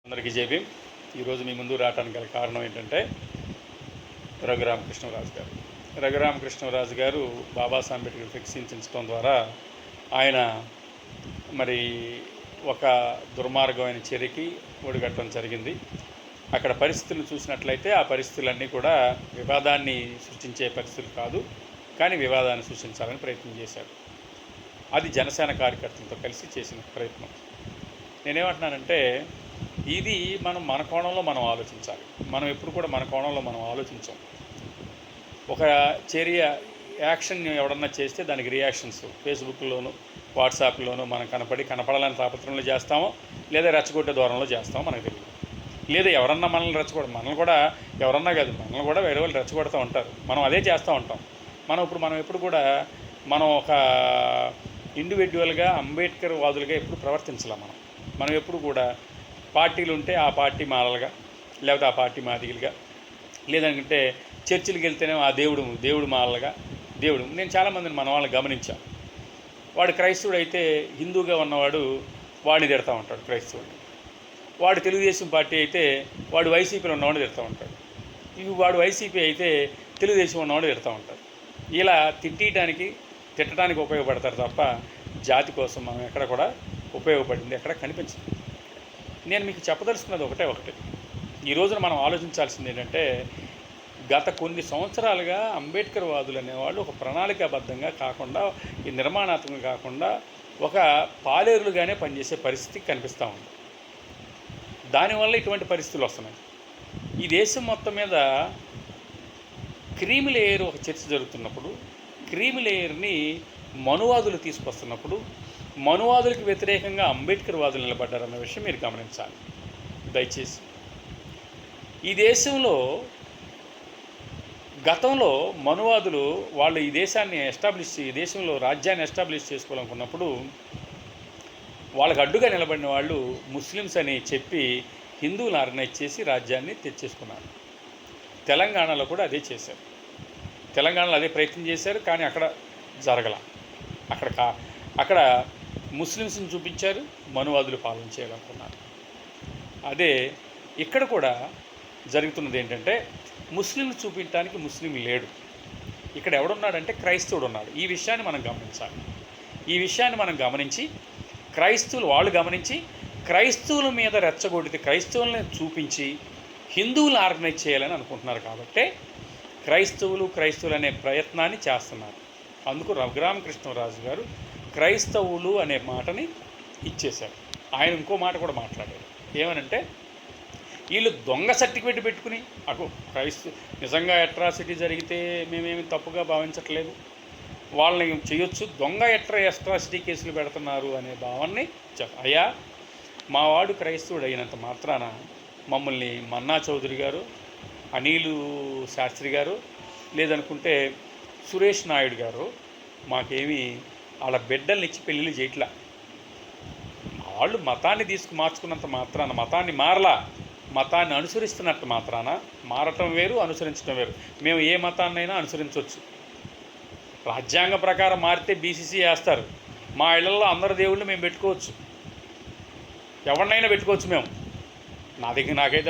అందరికీ జేబీ. ఈరోజు మీ ముందు రావడానికి గల కారణం ఏంటంటే రఘురామకృష్ణరాజు గారు. రఘురామకృష్ణరాజు గారు బాబాసాహెబ్ అంబేద్కర్ ఫ్లెక్సీంచడం ద్వారా ఆయన మరి ఒక దుర్మార్గమైన చర్యకి ఒడిగట్టడం జరిగింది. అక్కడ పరిస్థితులు చూసినట్లయితే ఆ పరిస్థితులన్నీ కూడా వివాదాన్ని సృష్టించే పరిస్థితులు కాదు, కానీ వివాదాన్ని సృష్టించాలని ప్రయత్నం చేశారు. అది జనసేన కార్యకర్తలతో కలిసి చేసిన ప్రయత్నం. నేనేమంటున్నానంటే ఇది మన కోణంలో మనం ఆలోచించాలి. మనం ఎప్పుడు కూడా మన కోణంలో మనం ఆలోచించాం. ఒక చర్య యాక్షన్ ఎవడన్నా చేస్తే దానికి రియాక్షన్స్ ఫేస్బుక్లోను వాట్సాప్లోనూ మనం కనపడాలని తాపత్రంలో చేస్తామో, లేదా రెచ్చగొట్టే దూరంలో చేస్తామో మనకు తెలియదు. లేదా ఎవరన్నా మనల్ని కూడా ఎవరన్నా కాదు, మనల్ని కూడా వేరే వాళ్ళు రెచ్చగొడుతూ ఉంటారు. మనం అదే చేస్తూ ఉంటాం. మనం ఎప్పుడు కూడా మనం ఒక ఇండివిజువల్గా అంబేద్కర్ వాదులుగా ఎప్పుడు ప్రవర్తించాలి. మనం ఎప్పుడు కూడా పార్టీలు ఉంటే ఆ పార్టీ మాలలుగా, లేకపోతే ఆ పార్టీ మాదిగలుగా, లేదంటే చర్చిలకు వెళ్తేనే ఆ దేవుడు మాలలుగా. నేను చాలామందిని మన వాళ్ళని గమనించాను. వాడు క్రైస్తవుడు అయితే హిందూగా ఉన్నవాడు వాడిని తిడతా ఉంటాడు క్రైస్తవుడిని. వాడు తెలుగుదేశం పార్టీ అయితే వాడు వైసీపీలో ఉన్నవాడిని తిడతా ఉంటాడు. వాడు వైసీపీ అయితే తెలుగుదేశం ఉన్నవాడిని తిడతా ఉంటాడు. ఇలా తిట్టడానికి ఉపయోగపడతారు తప్ప జాతి కోసం మనం ఎక్కడ కూడా ఉపయోగపడింది ఎక్కడ కనిపించదు. నేను మీకు చెప్పదలుచుకున్నది ఒకటే. ఈ రోజున మనం ఆలోచించాల్సింది ఏంటంటే, గత కొన్ని సంవత్సరాలుగా అంబేద్కర్ వాదులు అనేవాళ్ళు ఒక ప్రణాళికాబద్ధంగా కాకుండా, ఈ నిర్మాణాత్మకంగా కాకుండా ఒక పాలేరులుగానే పనిచేసే పరిస్థితి కనిపిస్తూ ఉంది. దానివల్ల ఇటువంటి పరిస్థితులు వస్తున్నాయి. ఈ దేశం మొత్తం మీద క్రీమి లేయర్ ఒక చర్చ జరుగుతున్నప్పుడు, క్రీమి లేయర్ని మనువాదులు తీసుకొస్తున్నప్పుడు, మనువాదులకు వ్యతిరేకంగా అంబేద్కర్ వాదులు నిలబడ్డారన్న విషయం మీరు గమనించాలి దయచేసి. ఈ దేశంలో గతంలో మనువాదులు వాళ్ళు ఈ దేశంలో రాజ్యాన్ని ఎస్టాబ్లిష్ చేసుకోవాలనుకున్నప్పుడు వాళ్ళకు అడ్డుగా నిలబడిన వాళ్ళు ముస్లిమ్స్ అని చెప్పి హిందువులను ఆర్గనైజ్ చేసి రాజ్యాన్ని తెచ్చేసుకున్నారు. తెలంగాణలో కూడా అదే చేశారు. తెలంగాణలో అదే ప్రయత్నం చేశారు, కానీ అక్కడ జరగల. అక్కడ ముస్లిమ్స్ని చూపించారు, మనువాదులు పాలన చేయాలనుకున్నారు. అదే ఇక్కడ కూడా జరుగుతున్నది ఏంటంటే, ముస్లింలు చూపించడానికి ముస్లిం లేడు. ఇక్కడ ఎవడున్నాడంటే క్రైస్తవుడు ఉన్నాడు. ఈ విషయాన్ని మనం గమనించాలి. ఈ విషయాన్ని మనం గమనించి క్రైస్తవుల మీద రెచ్చగొడితే క్రైస్తవులను చూపించి హిందువులను ఆర్గనైజ్ చేయాలని అనుకుంటున్నారు. కాబట్టి క్రైస్తవులు అనే ప్రయత్నాన్ని చేస్తున్నారు. అందుకు రఘురామకృష్ణరాజు గారు క్రైస్తవులు అనే మాటని ఇచ్చేశారు. ఆయన ఇంకో మాట కూడా మాట్లాడారు. ఏమనంటే, వీళ్ళు దొంగ సర్టిఫికేట్ పెట్టుకుని నిజంగా అట్రాసిటీ జరిగితే మేమేమి తప్పుగా భావించట్లేదు, వాళ్ళని చేయొచ్చు, దొంగ అట్రాసిటీ కేసులు పెడుతున్నారు అనే భావాన్ని అయ్యా, మా వాడు క్రైస్తవుడు అయినంత మాత్రాన మమ్మల్ని మన్నా చౌదరి గారు, అనిలు శాస్త్రి గారు, లేదనుకుంటే సురేష్ నాయుడు గారు మాకేమీ వాళ్ళ బిడ్డల్ని ఇచ్చి పెళ్ళిళ్ళు చేయట్లా. వాళ్ళు మతాన్ని మార్చుకున్నంత మాత్రాన, మతాన్ని అనుసరిస్తున్నట్టు మాత్రాన, మారటం వేరు, అనుసరించడం వేరు. మేము ఏ మతాన్నైనా అనుసరించవచ్చు. రాజ్యాంగ ప్రకారం మారితే బీసీసీ వేస్తారు. మా ఇళ్లలో అందరి దేవుళ్ళు మేము పెట్టుకోవచ్చు, ఎవరినైనా పెట్టుకోవచ్చు. నాకైతే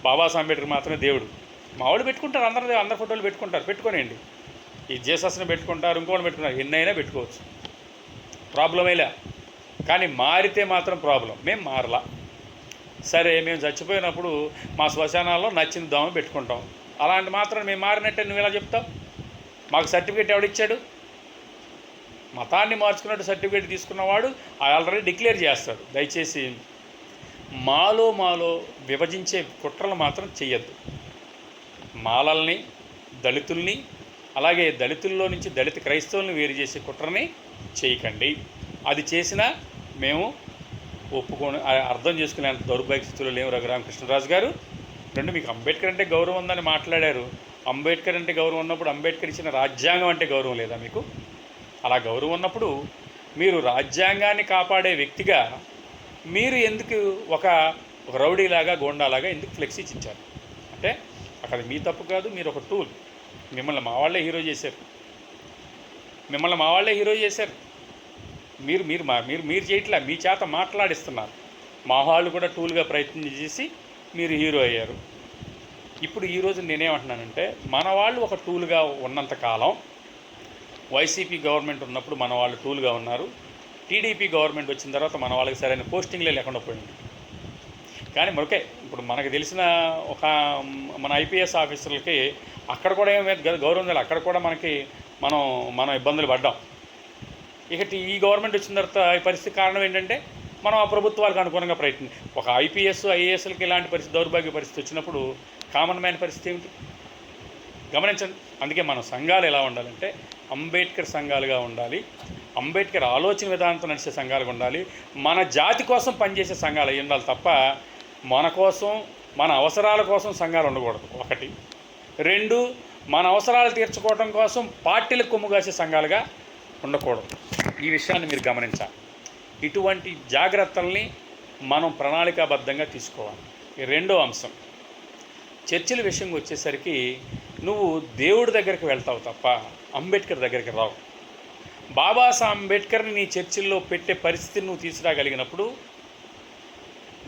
బాబాసాహెబ్ అంబేద్కర్ మాత్రమే దేవుడు. మా వాళ్ళు పెట్టుకుంటారు, అందరి ఫోటోలు పెట్టుకోనండి. ఈ జీసస్ని పెట్టుకుంటారు, ఇంకోటి పెట్టుకుంటారు, ఎన్నైనా పెట్టుకోవచ్చు, ప్రాబ్లమేలే. కానీ మారితే మాత్రం ప్రాబ్లం. మేము మారలా. సరే, మేము చచ్చిపోయినప్పుడు మా శ్మశానాల్లో నచ్చిన దోమ పెట్టుకుంటాం. అలాంటి మాత్రం మేము మారినట్టే నువ్వు ఎలా చెప్తావు? మాకు సర్టిఫికేట్ ఎవడిచ్చాడు? మతాన్ని మార్చుకున్నట్టు సర్టిఫికేట్ తీసుకున్నవాడు ఆల్రెడీ డిక్లేర్ చేస్తాడు. దయచేసి మాలో విభజించే కుట్రలు మాత్రం చెయ్యొద్దు. మాలల్ని, దళితుల్ని, అలాగే దళితుల్లో నుంచి దళిత క్రైస్తవుల్ని వేరు చేసే కుట్రని చేయకండి. అది చేసినా మేము అర్థం చేసుకునేంత దౌర్భాగ్య స్థితిలో లేవు రఘురామకృష్ణరాజు గారు. మీకు అంబేద్కర్ అంటే గౌరవం ఉందని మాట్లాడారు. అంబేద్కర్ అంటే గౌరవం ఉన్నప్పుడు అంబేద్కర్ ఇచ్చిన రాజ్యాంగం అంటే గౌరవం లేదా మీకు? అలా గౌరవం ఉన్నప్పుడు మీరు రాజ్యాంగాన్ని కాపాడే వ్యక్తిగా మీరు ఎందుకు ఒక రౌడీలాగా, గోండాలాగా ఎందుకు ఫ్లెక్సీ ఇచ్చారు? అంటే అక్కడ మీ తప్పు కాదు, మీరు ఒక టూల్. మిమ్మల్ని మా వాళ్ళే హీరో చేశారు. మీరు చేయట్లా, మీ చేత మాట్లాడిస్తున్నారు. మా వాళ్ళు కూడా టూల్గా ప్రయత్నం చేసి మీరు హీరో అయ్యారు. ఇప్పుడు ఈరోజు నేనేమంటున్నానంటే, మన వాళ్ళు ఒక టూల్గా ఉన్నంత కాలం, వైసీపీ గవర్నమెంట్ ఉన్నప్పుడు మన వాళ్ళు టూల్గా ఉన్నారు. టీడీపీ గవర్నమెంట్ వచ్చిన తర్వాత మన వాళ్ళకి సరైన పోస్టింగ్లే లేకుండా పోయింది. కానీ మరొకే ఇప్పుడు మనకు తెలిసిన ఒక మన ఐపీఎస్ ఆఫీసర్లకి అక్కడ కూడా ఏమైనా గౌరవం లేదు. అక్కడ కూడా మనం ఇబ్బందులు పడ్డాం. ఇక ఈ గవర్నమెంట్ వచ్చిన తర్వాత ఈ పరిస్థితి కారణం ఏంటంటే, మనం ఆ ప్రభుత్వాలకు అనుగుణంగా ఒక ఐపీఎస్ ఐఏఎస్లకి ఇలాంటి పరిస్థితి, దౌర్భాగ్య పరిస్థితి వచ్చినప్పుడు కామన్ మ్యాన్ పరిస్థితి ఏమిటి గమనించండి. అందుకే మన సంఘాలు ఎలా ఉండాలంటే అంబేద్కర్ సంఘాలుగా ఉండాలి. అంబేద్కర్ ఆలోచన విధానంతో నడిచే సంఘాలుగా ఉండాలి. మన జాతి కోసం పనిచేసే సంఘాలు అయి ఉండాలి తప్ప మన కోసం, మన అవసరాల కోసం సంఘాలు ఉండకూడదు. ఒకటి. రెండు, మన అవసరాలు తీర్చుకోవడం కోసం పార్టీలకు కొమ్ము కాసే సంఘాలుగా ఉండకూడదు. ఈ విషయాన్ని మీరు గమనించాలి. ఇటువంటి జాగ్రత్తల్ని మనం ప్రణాళికాబద్ధంగా తీసుకోవాలి. రెండో అంశం, చర్చిల విషయంకి వచ్చేసరికి నువ్వు దేవుడి దగ్గరికి వెళ్తావు తప్ప అంబేద్కర్ దగ్గరికి రావు. బాబాసాహెబ్ అంబేద్కర్ని నీ చర్చిల్లో పెట్టే పరిస్థితిని నువ్వు తీసుకురాగలిగినప్పుడు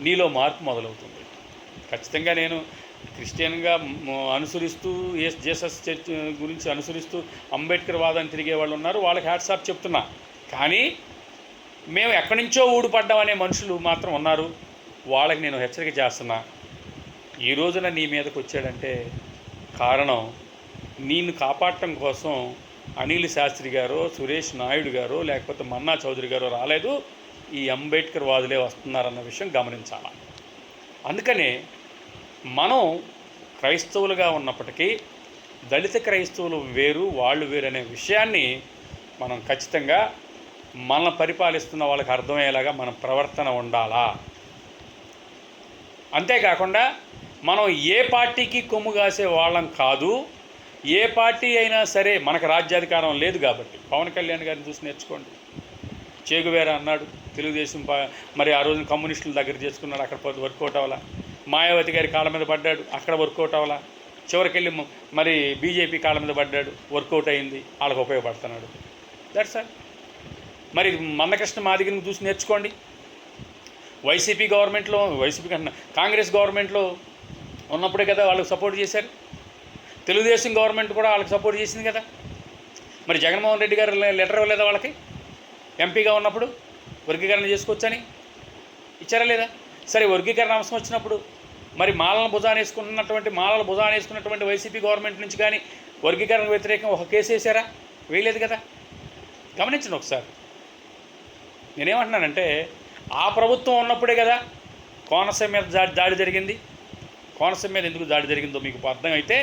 నీలో మార్పు మొదలవుతుంది. ఖచ్చితంగా నేను క్రిస్టియన్గా అనుసరిస్తూ జీసస్ చర్చ్ గురించి అనుసరిస్తూ అంబేద్కర్ వాదాన్ని తిరిగే వాళ్ళు ఉన్నారు, వాళ్ళకి హ్యాట్స్ ఆఫ్ చెప్తున్నా. కానీ మేము ఎక్కడి నుంచో ఊడిపడ్డామనే మనుషులు మాత్రం ఉన్నారు, వాళ్ళకి నేను హెచ్చరిక చేస్తున్నా. ఈ రోజున నీ మీదకి వచ్చాడంటే కారణం నిన్ను కాపాడటం కోసం అనిల్ శాస్త్రి గారో, సురేష్ నాయుడు గారో, లేకపోతే మన్నా చౌదరి గారో రాలేదు, ఈ అంబేద్కర్ వాదులే వస్తున్నారన్న విషయం గమనించాలి. అందుకనే మనం క్రైస్తవులుగా ఉన్నప్పటికీ దళిత క్రైస్తవులు వేరు, వాళ్ళు వేరు అనే విషయాన్ని మనం ఖచ్చితంగా మన పరిపాలిస్తున్న వాళ్ళకి అర్థమయ్యేలాగా మన ప్రవర్తన ఉండాలా. అంతేకాకుండా మనం ఏ పార్టీకి కొమ్ము కాసే వాళ్ళం కాదు. ఏ పార్టీ అయినా సరే, మనకు రాజ్యాధికారం లేదు కాబట్టి పవన్ కళ్యాణ్ గారిని చూసి నేర్చుకోండి. చేగువేరా అన్నాడు, తెలుగుదేశం మరి ఆ రోజున కమ్యూనిస్టుల దగ్గర చేసుకున్నాడు, అక్కడ వర్కౌట్ అవ్వాలా. మాయావతి గారి కాళ్ళ మీద పడ్డాడు, అక్కడ వర్కౌట్ అవ్వాలా. చివరికెళ్ళి మరి బీజేపీ కాళ్ళ మీద పడ్డాడు, వర్కౌట్ అయింది, వాళ్ళకు ఉపయోగపడుతున్నాడు. That's all. మరి మందకృష్ణ మాదిగని చూసి నేర్చుకోండి. వైసీపీ గవర్నమెంట్లో, వైసీపీ కన్నా కాంగ్రెస్ గవర్నమెంట్లో ఉన్నప్పుడే కదా వాళ్ళకి సపోర్ట్ చేశారు. తెలుగుదేశం గవర్నమెంట్ కూడా వాళ్ళకి సపోర్ట్ చేసింది కదా. మరి జగన్మోహన్ రెడ్డి గారు లెటర్ ఇవ్వలేదా వాళ్ళకి? ఎంపీగా ఉన్నప్పుడు వర్గీకరణ చేసుకోవచ్చని ఇచ్చారా లేదా? సరే, వర్గీకరణ అవసరం వచ్చినప్పుడు మరి మాలల భుజాన్ని వేసుకున్నటువంటి వైసీపీ గవర్నమెంట్ నుంచి కానీ వర్గీకరణ వ్యతిరేకంగా ఒక కేసు వేసారా? వేయలేదు కదా. గమనించండి ఒకసారి. నేనేమంటున్నానంటే, ఆ ప్రభుత్వం ఉన్నప్పుడే కదా కోనసీమ మీద దాడి జరిగింది. కోనసీమ మీద ఎందుకు దాడి జరిగిందో మీకు అర్థమైతే,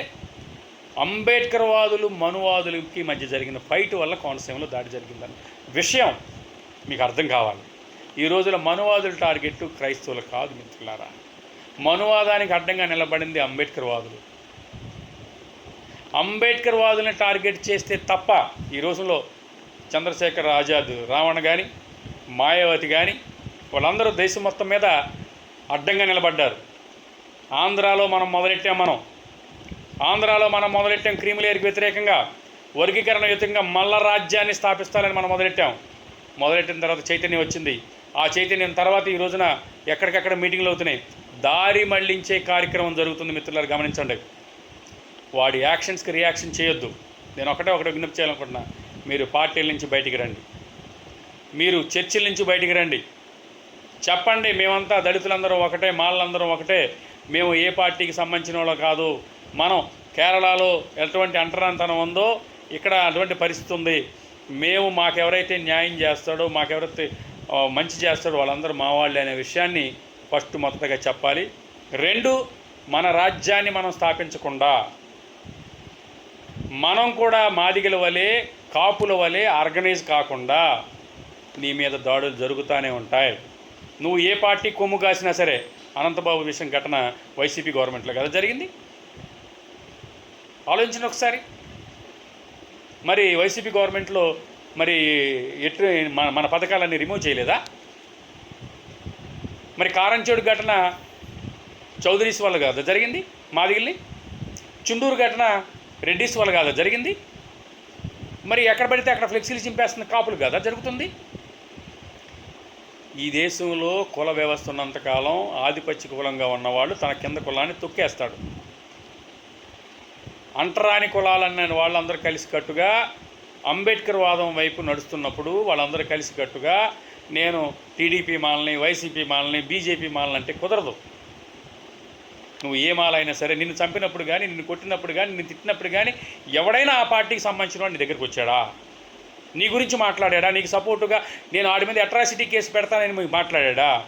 అంబేద్కర్ వాదులు మనువాదులకి మధ్య జరిగిన ఫైట్ వల్ల కోనసీమలో దాడి జరిగిందని విషయం మీకు అర్థం కావాలి. ఈ రోజుల మనువాదుల టార్గెట్ క్రైస్తవులు కాదు మిత్రులారా. మనువాదానికి అడ్డంగా నిలబడింది అంబేద్కర్ వాదులు. అంబేద్కర్ వాదులను టార్గెట్ చేస్తే తప్ప ఈ రోజుల్లో చంద్రశేఖర్ ఆజాద్, రావణ కానీ, మాయావతి కానీ వాళ్ళందరూ దేశం మొత్తం మీద అడ్డంగా నిలబడ్డారు. ఆంధ్రాలో మనం మొదలెట్టాం క్రీములేరికి వ్యతిరేకంగా, వర్గీకరణ వ్యతిరేకంగా మల్ల రాజ్యాన్ని స్థాపిస్తాలని మనం మొదలెట్టిన తర్వాత చైతన్యం వచ్చింది. ఆ చైతన్యం తర్వాత ఈ రోజున ఎక్కడికక్కడ మీటింగ్లు అవుతున్నాయి. దారి మళ్లించే కార్యక్రమం జరుగుతుంది మిత్రులారు, గమనించండి. వాడి యాక్షన్స్కి రియాక్షన్ చేయొద్దు. నేను ఒకటే విజ్ఞప్తి చేయాలనుకుంటున్నా. మీరు పార్టీల నుంచి బయటికి రండి, మీరు చర్చిల నుంచి బయటికి రండి. చెప్పండి, మేమంతా దళితులందరం ఒకటే, మాలలందరం ఒకటే, మేము ఏ పార్టీకి సంబంధించిన వాళ్ళు కాదు. మనం కేరళలో ఎటువంటి అంటరాంతనం ఉందో ఇక్కడ అటువంటి పరిస్థితి ఉంది. మాకెవరైతే న్యాయం చేస్తాడో, మాకెవరైతే మంచి చేస్తాడో వాళ్ళందరూ మా వాళ్ళే అనే విషయాన్ని మొదటగా చెప్పాలి. రెండు, మన రాజ్యాన్ని మనం స్థాపించకుండా మనం కూడా మాదిగల వలె, కాపుల వలె ఆర్గనైజ్ కాకుండా నీ మీద దాడులు జరుగుతూనే ఉంటాయి. నువ్వు ఏ పార్టీ కొమ్ము కాసినా సరే, అనంతబాబు విషయం ఘటన వైసీపీ గవర్నమెంట్లో కదా జరిగింది. ఆలోచించండి ఒకసారి. మరి వైసీపీ గవర్నమెంట్లో మరి మన పథకాలన్నీ రిమూవ్ చేయలేదా? మరి కారంచేడు ఘటన చౌదరీస్ వల్ల కాదా జరిగింది మాదిగల్ని? చుండూరు ఘటన రెడ్డిస్ వల్ల కాదా జరిగింది? మరి ఎక్కడ పడితే అక్కడ ఫ్లెక్సీలు చింపేస్తున్న కాపులు కదా జరుగుతుంది. ఈ దేశంలో కుల వ్యవస్థ ఉన్నంతకాలం ఆధిపత్య కులంగా ఉన్నవాళ్ళు తన కింద కులాన్ని తొక్కేస్తాడు. అంటరాని కులాలన్న వాళ్ళందరూ కలిసికట్టుగా అంబేద్కర్ వాదం వైపు నడుస్తున్నప్పుడు వాళ్ళందరూ కలిసికట్టుగా నేను టీడీపీ మాలని, వైసీపీ మాలని, బీజేపీ మాలని అంటే కుదరదు. నువ్వు ఏ మాలైనా సరే, నిన్ను చంపినప్పుడు కానీ, నిన్ను కొట్టినప్పుడు కానీ, నిన్ను తిట్టినప్పుడు కానీ ఎవడైనా ఆ పార్టీకి సంబంధించిన వాడు నీ దగ్గరికి వచ్చాడా? నీ గురించి మాట్లాడా? నీకు సపోర్టుగా నేను ఆడి మీద అట్రాసిటీ కేసు పెడతానని మీకు మాట్లాడా?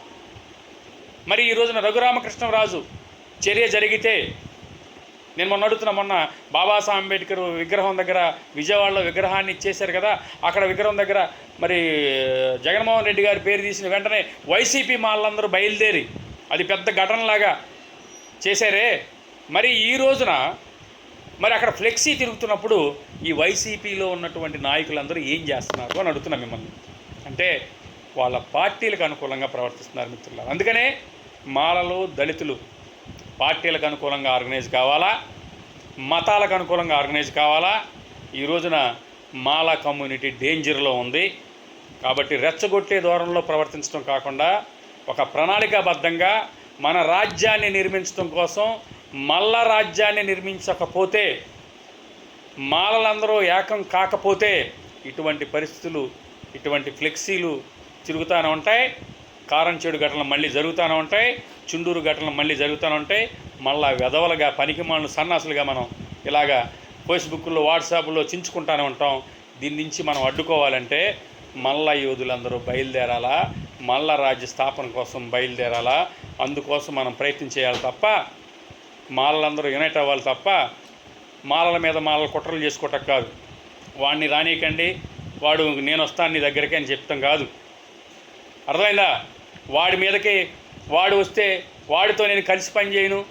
మరి ఈ రోజున రఘురామకృష్ణరాజు చర్య జరిగితే, నేను మొన్న బాబాసాహెబ్ అంబేద్కర్ విగ్రహం దగ్గర విజయవాడలో విగ్రహాన్ని ఇచ్చేశారు కదా, అక్కడ విగ్రహం దగ్గర మరి జగన్మోహన్ రెడ్డి గారి పేరు తీసిన వెంటనే వైసీపీ మాలందరూ బయలుదేరి అది పెద్ద ఘటనలాగా చేశారే. మరి ఈ రోజున మరి అక్కడ ఫ్లెక్సీ తిరుగుతున్నప్పుడు ఈ వైసీపీలో ఉన్నటువంటి నాయకులందరూ ఏం చేస్తున్నారు అని అడుగుతున్నా మిమ్మల్ని. అంటే వాళ్ళ పార్టీలకు అనుకూలంగా ప్రవర్తిస్తున్నారు మిత్రులు. అందుకనే మాలలు, దళితులు పార్టీలకు అనుకూలంగా ఆర్గనైజ్ కావాలా, మతాలకు అనుకూలంగా ఆర్గనైజ్ కావాలా. ఈ రోజున మాల కమ్యూనిటీ డేంజర్లో ఉంది. కాబట్టి రెచ్చగొట్టే ధోరణిలో ప్రవర్తించడం కాకుండా ఒక ప్రణాళికాబద్ధంగా మన రాజ్యాన్ని నిర్మించడం కోసం, మల్ల రాజ్యాన్ని నిర్మించకపోతే, మాలలందరూ ఏకం కాకపోతే ఇటువంటి పరిస్థితులు, ఇటువంటి ఫ్లెక్సీలు తిరుగుతూనే ఉంటాయి. కారంచేడు ఘటనలు మళ్ళీ జరుగుతూనే ఉంటాయి. చుండూరు ఘటనలు మళ్ళీ జరుగుతూనే ఉంటాయి. మళ్ళా వెధవలుగా, పనికిమాలను సన్నాసులుగా మనం ఇలాగా ఫేస్బుక్లో, వాట్సాప్లో చించుకుంటూనే ఉంటాం. దీని నుంచి మనం అడ్డుకోవాలంటే మల్ల యోధులందరూ బయలుదేరాలా, మల్ల రాజ్య స్థాపన కోసం బయలుదేరాలా. అందుకోసం మనం ప్రయత్నం చేయాలి తప్ప, మాలలందరూ యునైట్ అవ్వాలి తప్ప మాలల మీద మాలల కుట్రలు చేసుకోవటం కాదు. వాడిని రానీయకండి, వాడు నేను వస్తాను నీ దగ్గరికి అని చెప్తాం కాదు. అర్థమైందా? వాడి మీదకి వాడు వస్తే వాడితో నేను కలిసి పని చేయను,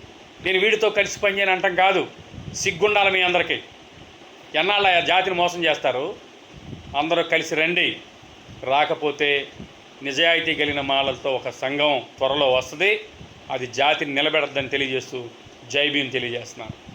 నేను వీడితో కలిసి పని చేయను అంటాం కాదు. సిగ్గుండాలి మీ అందరికీ. ఎన్నాళ్ళ జాతిని మోసం చేస్తారు. అందరూ కలిసి రండి. రాకపోతే నిజాయితీ కలిగిన మాలలతో ఒక సంఘం త్వరలో వస్తుంది. అది జాతిని నిలబెడద్దని తెలియజేస్తూ జై భీమ్ తెలియజేస్తున్నాను.